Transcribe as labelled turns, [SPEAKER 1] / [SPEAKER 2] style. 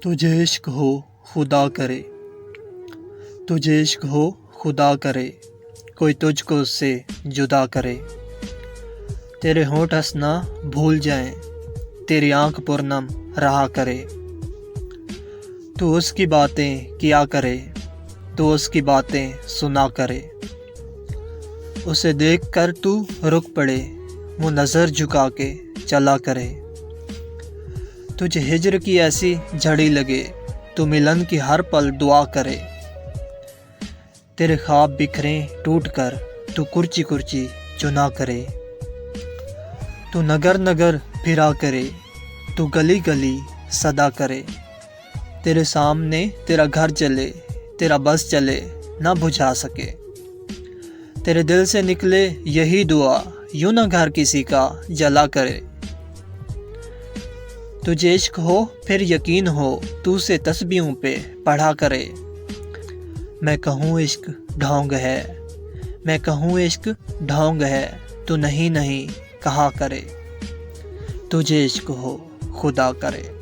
[SPEAKER 1] تجھے عشق ہو خدا کرے، تجھے عشق ہو خدا کرے، کوئی تجھ کو اس سے جدا کرے۔ تیرے ہونٹ ہنسنا بھول جائیں، تیری آنکھ پرنم رہا کرے۔ تو اس کی باتیں کیا کرے، تو اس کی باتیں سنا کرے۔ اسے دیکھ کر تو رک پڑے، وہ نظر جھکا کے چلا کرے۔ تجھے ہجر کی ایسی جھڑی لگے، تو ملن کی ہر پل دعا کرے۔ تیرے خواب بکھریں ٹوٹ کر، تو کرچی کرچی چنا کرے۔ تو نگر نگر پھرا کرے، تو گلی گلی صدا کرے۔ تیرے سامنے تیرا گھر چلے، تیرا بس چلے نہ بجھا سکے۔ تیرے دل سے نکلے یہی دعا، یوں نہ گھر کسی کا جلا کرے۔ تجھے عشق ہو پھر یقین ہو، تو اسے تسبیحوں پہ پڑھا کرے۔ میں کہوں عشق ڈھونگ ہے، میں کہوں عشق ڈھونگ ہے، تو نہیں نہیں کہا کرے۔ تجھے عشق ہو خدا کرے۔